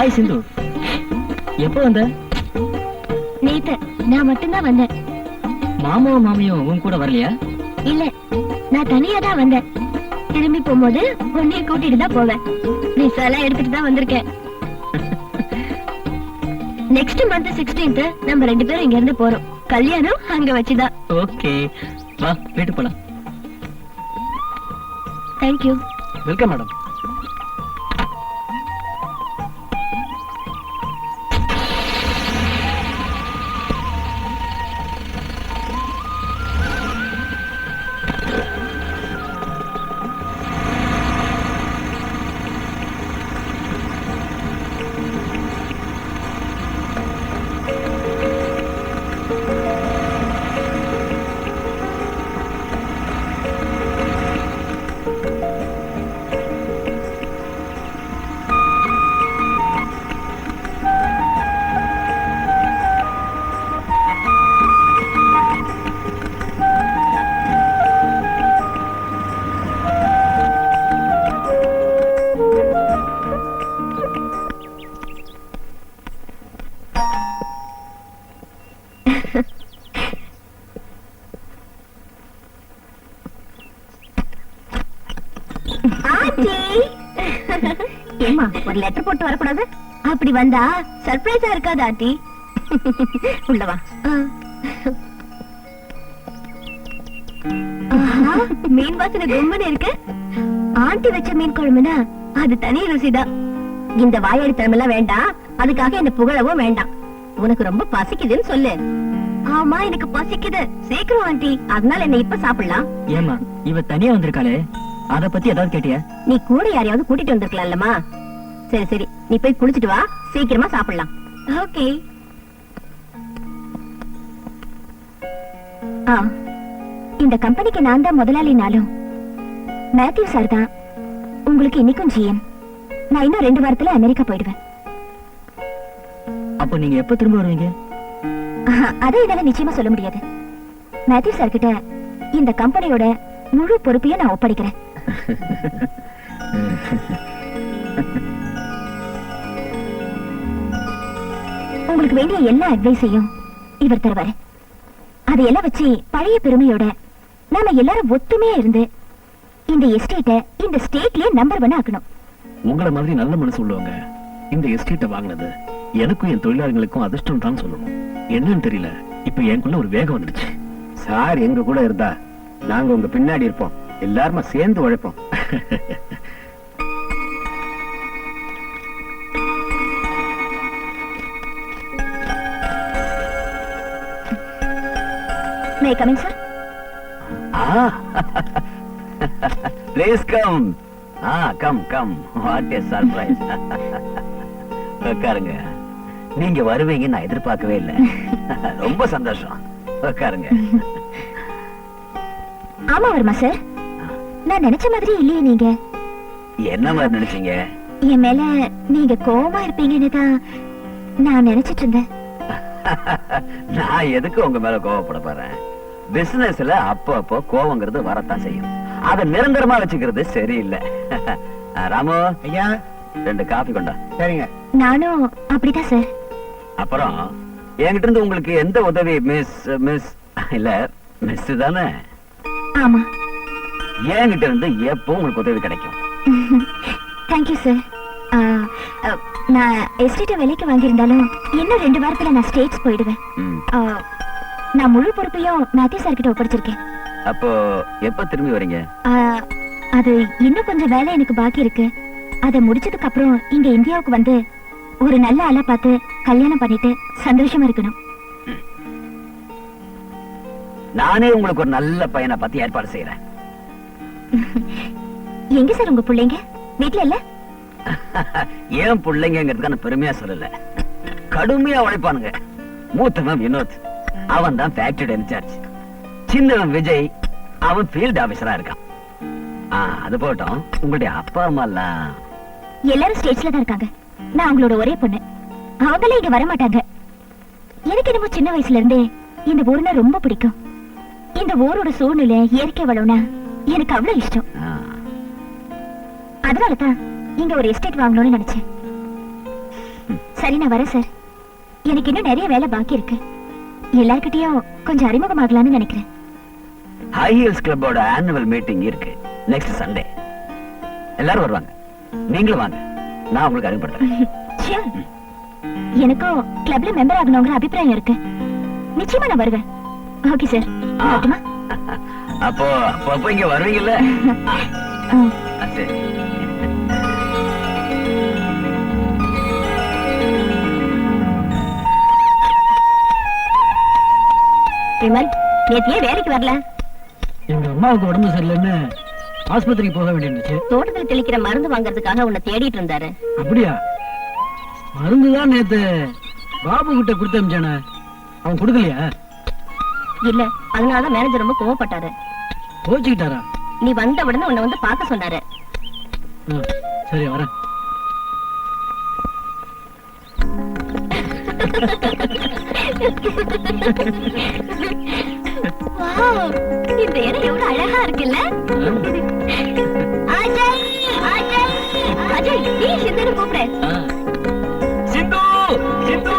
Hi சிந்து, எப்போ வந்த? நேத்து நான் மட்டும்தான் வந்தேன். மாமாவும் மாமியும் உன் கூட வரலையா? இல்ல, நான் தனியா தான் வந்தேன். திரும்பி போகும்போது உன்னைய கூட்டிட்டு தான் போவேன். விசா எல்லாம் எடுத்துட்டு தான் வந்திருக்கேன். நெக்ஸ்ட் மந்த் 16th நம்ம 2 பேரும் இங்க இருந்து போறோம். கல்யாணம் அங்க வச்சுதான். ஓகே, வா வீட்டுக்கு போலாம். தேங்க்யூ. Welcome madam. ஏமா ஒரு லெட்டர் போட்டு வரக்கூடாது? அப்படி வந்தா சர்ப்ரைஸா இருக்காது ஆண்டி. உள்ளவா. மீன் வாசனை கும்பன இருக்கு. ஆண்டி வச்ச மீன் குழம்புனா அது தனி ருசிதான். இந்த வாயாடி தரமெல்லாம் வேண்டாம். அதுக்காக என்ன புகழவும் வேண்டாம். உனக்கு ரொம்ப பசிக்குதுன்னு சொல்லு. ஆமா, எனக்கு பசிக்குது. சீக்கிரம் ஆண்டி. அதனால என்ன இப்ப சாப்பிடலாம். ஏமா இவ தனியா வந்திருக்காளே, அத பத்தி ஏதாவது கேட்டியா? நீ கூட யாரையாவது கூட்டிட்டு வந்திருக்கலாம்லமா. சரி சரி, நீ போய் குளிச்சிட்டு வா. சீக்கிரமா சாப்பிடலாம். ஓகே. இந்த கம்பெனிக்கு நான் தான் முதலாளினாலும் மேத்யூ சார் தான் உங்களுக்கு இன்னைக்கும் ஜிஎம். நான் இன்னும் 2 வாரத்துல அமெரிக்கா போயிடுவேன். அப்ப நீங்க எப்ப திரும்ப வருவீங்க? அதை என்னால நிச்சயமா சொல்ல முடியாது. மேத்யூ சார் கிட்ட இந்த கம்பெனியோட முழு பொறுப்பையும் நான் ஒப்படைக்கிறேன். உங்களுக்கு வேண்டிய எல்லா அட்வைஸையும் இவர் தருவாரு. அதையெல்லாம் வச்சு பழைய பெருமையோட நாம எல்லாரும் ஒத்துமையா இருந்து இந்த எஸ்டேட்டை இந்த ஸ்டேட்லயே நம்பர் 1 ஆக்கணும். உங்களை மாதிரி நல்ல மனசு உள்ளவங்க இந்த எஸ்டேட்டை வாங்கினது எனக்கும் என் தொழிலாளர்களுக்கும் அதிர்ஷ்டம் தான் சொல்லணும். என்னன்னு தெரியல, இப்ப எனக்குள்ள ஒரு வேகம் வந்துடுச்சு. சார் எங்க கூட இருந்தா நாங்க உங்க பின்னாடி இருப்போம். எல்லாருமே சேர்ந்து உழைப்போம். May I come in, sir? Please come. Come. What a surprise. உட்காருங்க. நீங்க வருவீங்க நான் எதிர்பார்க்கவே இல்லை. ரொம்ப சந்தோஷம். உட்காருங்க. ஆமா வருமா சார்? நான் நினைச்ச மாதிரி இல்லையே. நீங்க என்ன மாதிரி நினைச்சீங்க? என் மேல நீங்க கோவமா இருப்பீங்கன்னு தான் நான் நினைச்சிட்டு இருந்தேன். நான் எதுக்கு உங்க மேல கோவப்பட போறேன்? பிசினஸ்ல அப்போ கோவங்கிறது வரத்தான் செய்யும். அதை நிரந்தரமா வச்சுக்கிறது சரியில்லை. ராமு ஐயா, 2 காபி கொண்டா. சரிங்க. நானும் அப்படிதான் சார். அப்புறம் என்கிட்ட இருந்து உங்களுக்கு எந்த உதவி? மிஸ் இல்ல மிஸ் தானே? ஆமா. என்கிட்ட இருந்து எப்போ உங்களுக்கு உதவி கிடைக்கும். Thank you sir. நான் எஸ்டேட்டை விலைக்கு வாங்கியிருந்தாலும் இன்னும் 2 வாரத்துல நான் ஸ்டேட்ஸ் போயிடுவேன். நான் முழு பொறுப்பையும் மேத்யூ சார் கிட்ட ஒப்படைச்சிருக்கேன். அப்போ எப்ப திரும்பி வரீங்க? அது இன்னும் கொஞ்சம் வேலை எனக்கு பாக்கி இருக்கு. அதை முடிச்சதுக்கு அப்புறம் இங்க இந்தியாவுக்கு வந்து ஒரு நல்ல ஆளா பார்த்து கல்யாணம் பண்ணிட்டு சந்தோஷமா இருக்கணும். நானே உங்களுக்கு ஒரு நல்ல பையனை பத்தி ஏற்பாடு செய்யறேன். எங்க சார் உங்க பிள்ளைங்க? வீட்டுல இல்ல? ஏன் பிள்ளைங்கிறதுக்கான பெருமையா சொல்லல, கடுமையா உழைப்பானுங்க. மூத்தவன் வினோத், அவன் தான் ஃபேக்டரி இன்சார்ஜ். சின்னவன் விஜய், அவன் ஃபீல்ட் ஆபீசரா இருக்கான். அது போட்டோம். உங்களுடைய அப்பா அம்மா எல்லாம் எல்லாரும் ஸ்டேட்ஸ்ல தான் இருக்காங்க. நான் அவங்களோட ஒரே பொண்ணு. அவங்களே இங்க வர மாட்டாங்க. எனக்கு என்னமோ சின்ன வயசுல இருந்தே இந்த ஊர்னா ரொம்ப பிடிக்கும். இந்த ஊரோட சூழ்நிலை, இயற்கை வளம்னா எனக்கு அவ்வளவு இஷ்டம். அதனாலதான் இங்க ஒரு எஸ்டேட் வாங்கணும்னு நினைச்சேன். சரி நான் வரேன் சார். எனக்கு இன்னும் நிறைய வேலை பாக்கி இருக்கு. எல்லார்கிட்டயும் கொஞ்சம் அறிமுகமாகலாம்னு நினைக்கிறேன். ஹை ஹீல்ஸ் கிளப்போட ஆனுவல் மீட்டிங் இருக்கு நெக்ஸ்ட் சண்டே. எல்லாரும் வருவாங்க, நீங்களும் வாங்க, நான் உங்களுக்கு அறிமுகப்படுத்துறேன். Sure. எனக்கும் கிளப்ல மெம்பர் ஆகணுங்கிற அபிப்பிராயம் இருக்கு. நிச்சயமா நான் வருவேன். Okay sir. வரட்டுமா? அப்போ இங்க வருவீங்கல்ல? சரி. விமல், நேத்தியே வேலைக்கு வரல? எங்க அம்மாவுக்கு உடம்பு சரியில்லைன்னு ஆஸ்பத்திரிக்கு போக வேண்டியிருந்துச்சு. தோட்டத்தில் தெளிக்கிற மருந்து வாங்குறதுக்காக உன்னை தேடிட்டு இருந்தாரு. அப்படியா? மருந்துதான் நேத்து பாபு கிட்ட கொடுத்து அனுப்பிச்சானே, அவன் கொடுக்கலையா? இல்ல, அதனாலதான் மேனேஜர் ரொம்ப கோவப்பட்டாரு. கோச்சுக்கிட்டாரா? நீ வந்த உடனே உன்னை வந்து பார்க்க சொன்னாரு. சரி வரேன். வாவ், இந்த இடம் எவ்வளவு அழகா இருக்குல்ல? அஜய், அஜய், அஜய், நீ சிந்துன்னு கூப்பிடு. சிந்து சிந்து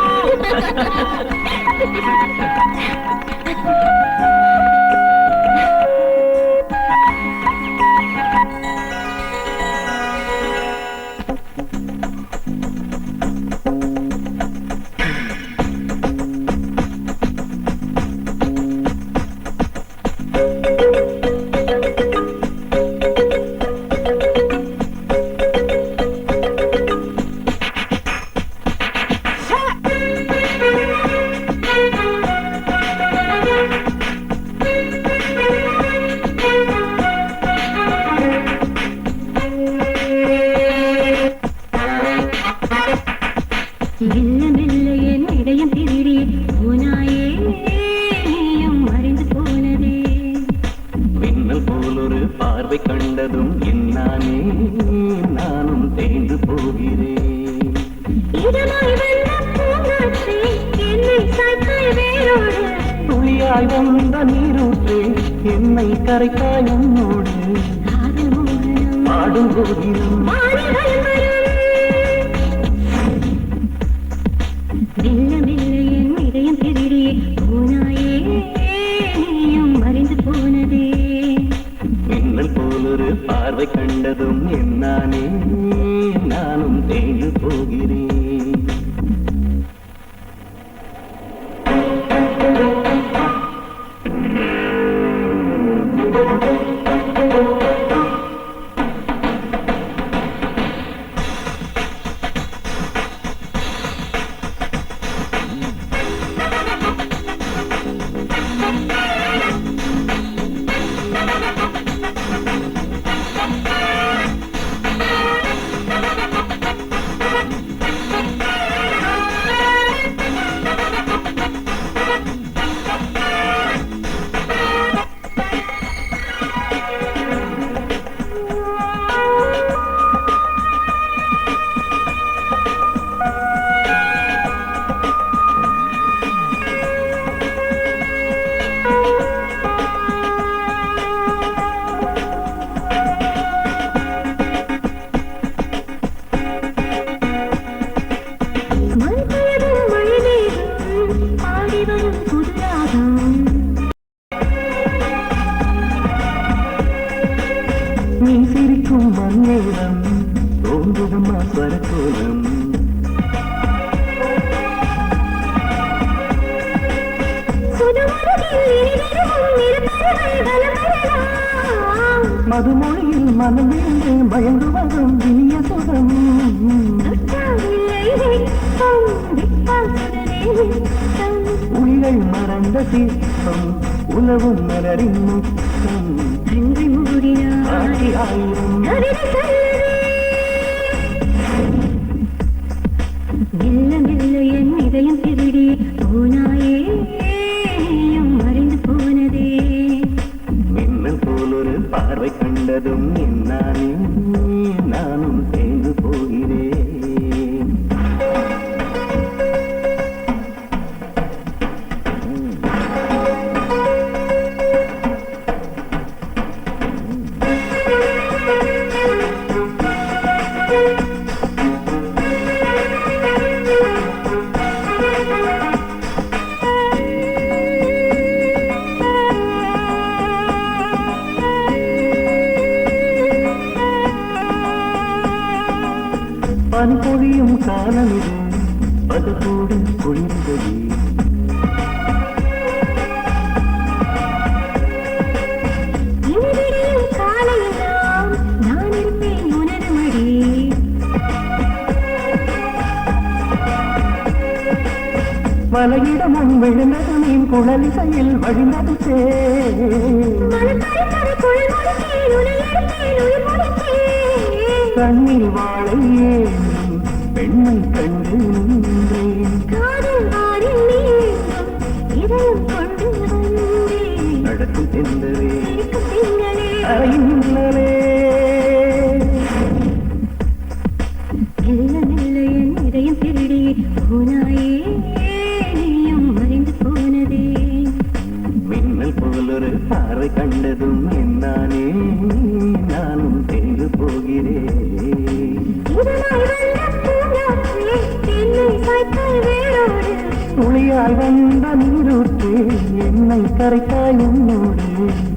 மெல்ல மெல்ல என் இதயம் திருடி போனாயே, நீயும் மறைந்து போனதே. மின்னல் போலொரு பார்வை கண்டதும் என்னானே நானும் தேய்ந்து போகிறேன். இதமாய் வந்த பூங்காற்றே, என்னை சாய்த்தாய் வேரோடு. துளியாய் வந்த நீரூற்றே என்னை கரைத்தாய் உன்னோடு. காதல் மோகனம் பாடும் போதிலும் வானிகள் வரும். மெல்ல மெல்ல என் இதயம் திருடி போனாயே, நீயும் மறைந்து போனதே. மின்னல் போலொரு பார்வை கண்டதும் என்னானே நானும் தேய்ந்து போகிறேன். நீ சிரிக்கும் மன்னேரம் தோன்றுதம்மா ஸ்வரக்கோலம். மதுமொழியில் மனமேந்து மயங்குவதும் இனிய சுகம். உயிர்கள் மறந்த தீர்த்தம் உலவும் மலரின் முத்தம். ஆட்சி ஆயிரம் மெல்ல மெல்ல என் இதயம் திருடி போனாயே, நீயும் மறைந்து போனதே. மின்னல் போலொரு பார்வை கண்டதும் என்னானே நானும் தேய்ந்து போகிறேன். விடியும் காலம் இது அது கூட குளிர்ந்தது இனி விடியும் காலையெல்லாம் நான் இருப்பேன் உனது மடி. மலையிடம் முன் விழுந்தது மீன் குழலிசையில் வழிந்தது மனம் பறித்தது குழல் முடித்தேன், உன்னை எடுத்தேன், உயிர் முடித்தேன். கண்ணில் வாழை ஏந்தும் பெண்ணை கண்டு நின்றேன் காதல் வானில் நீங்கும் இதயம் கொண்டு வந்தேன். நடக்கும் தென்றலே இருக்கும் திங்களே அறையின்னலே மெல்ல மெல்ல என் இதயம் திருடி போனாயே, நீயும் மறைந்து போனதே. மின்னல் போலொரு பார்வை கண்டதும் என்னானே நானும் தேர்ந்து போகிறேன் இதனாய் வந்த பூங்காற்றே, என்னை சாய்த்தாய் வேரோடு. துளியாய் வந்த நீரூற்றே என்னை கரைத்தாய் உன்னோடு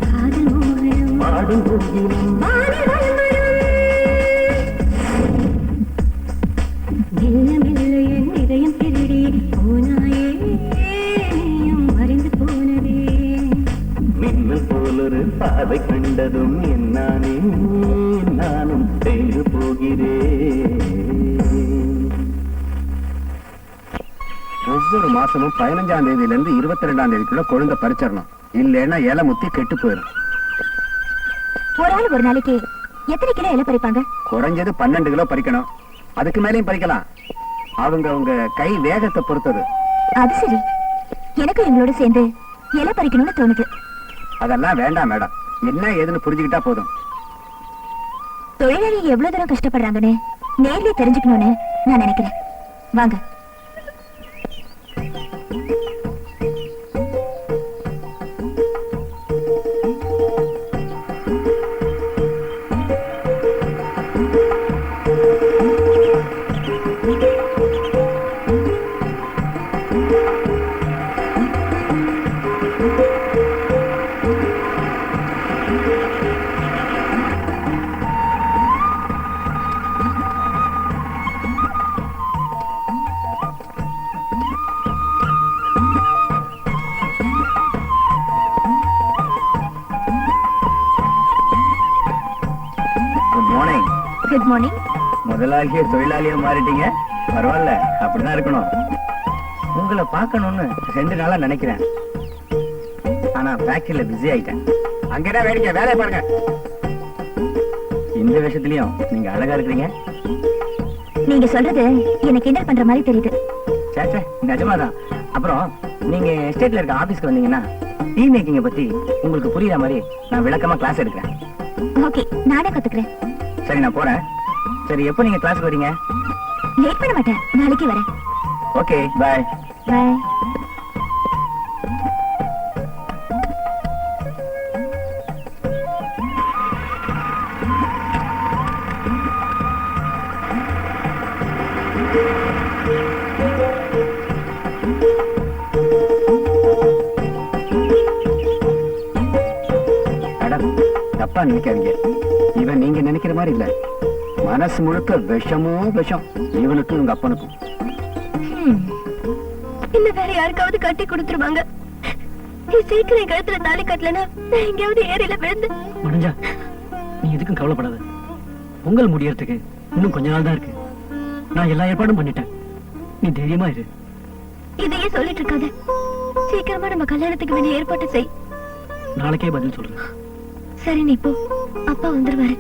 காதல் மோகனம் பாடும் போகிலும் வானில் வலம் வரும். மெல்ல மெல்ல என் இதயம் திருடி போனாயே, நீயும் மறைந்து போனதே. மின்னல் போலொரு பார்வை கண்டதும் என்னானே நானும் தேர்ந்து போகிறேன் ஒவ்வொரு மாசமும் 15ஆம் தேதியில இருந்து 22ஆம் தேதிக்குள்ள கொழுந்த பறிச்சிடணும். இல்லைன்னா இலை முத்தி கெட்டு போயிடும். ஒரு ஆள் ஒரு நாளைக்கு எத்தனை கிலோ இலை பறிப்பாங்க? குறைஞ்சது 12 கிலோ பறிக்கணும். அதுக்கு மேலேயும் பறிக்கலாம். அவங்க கை வேகத்தை பொறுத்தது. அது சரி, எனக்கு எங்களோட சேர்ந்து இலை பறிக்கணும்னு தோணுது. அதெல்லாம் வேண்டாம் மேடம். என்ன ஏதுன்னு புரிஞ்சுக்கிட்டா போதும். தொழிலாளி எவ்வளவு தூரம் கஷ்டப்படுறாங்கன்னு நேர்ல தெரிஞ்சுக்கணும்னு நான் நினைக்கிறேன். வாங்க. Good morning. Good morning. முதலாளியே தொழிலாளியா மாறிட்டீங்க. பரவாயில்ல, அப்படிதான் இருக்கணும். உங்களை பார்க்கணும்னு 2 நாளா நினைக்கிறேன். ஆனா ஃபேக்டரியில பிஸி ஆயிட்டேன். அங்கேனா வேடிக்கை, வேலையை பாருங்க. இந்த விஷயத்துலயும் நீங்க அழகா இருக்கிறீங்க. நீங்க சொல்றது எனக்கு கிண்டல் பண்ற மாதிரி தெரியுது. சேச்சே, நிஜமாதான். அப்புறம் நீங்க எஸ்டேட்ல இருக்க ஆபீஸ்க்கு வந்தீங்கன்னா டீ மேக்கிங்க பத்தி உங்களுக்கு புரியுற மாதிரி நான் விளக்கமா கிளாஸ் எடுக்கிறேன். ஓகே, நானே கத்துக்கிறேன். சரி, நான் போறேன். சரி, எப்போ நீங்க கிளாஸ்க்கு வரீங்க? லேட் பண்ண மாட்டேன், நாளைக்கு வரேன். Okay, bye. பை. மேடம், தப்பா நினைக்காதீங்க. இவன் நீங்க நினைக்கிற மாதிரி இல்ல. மனசு முழுக்க விஷமோ விஷம். இவனுக்கும் உங்க அப்பனுக்கும். இந்த வேற யாருக்காவது கட்டி கொடுத்துருவாங்க. நீ சீக்கிரம் என் கழுத்துல தாலி கட்டலனா நான் எங்கேயாவது ஏரியில விழுந்து. முடிஞ்சா நீ எதுக்கும் கவலைப்படாத. பொங்கல் முடியறதுக்கு இன்னும் கொஞ்ச நாள் தான் இருக்கு. நான் எல்லா ஏற்பாடும் பண்ணிட்டேன். நீ தைரியமா இரு. இதையே சொல்லிட்டு இருக்காத. சீக்கிரமா நம்ம கல்யாணத்துக்கு வேண்டிய ஏற்பாட்டை செய். நாளைக்கே பதில் சொல்றேன். சரி, நீ போ. அப்பா வந்துருவாரு.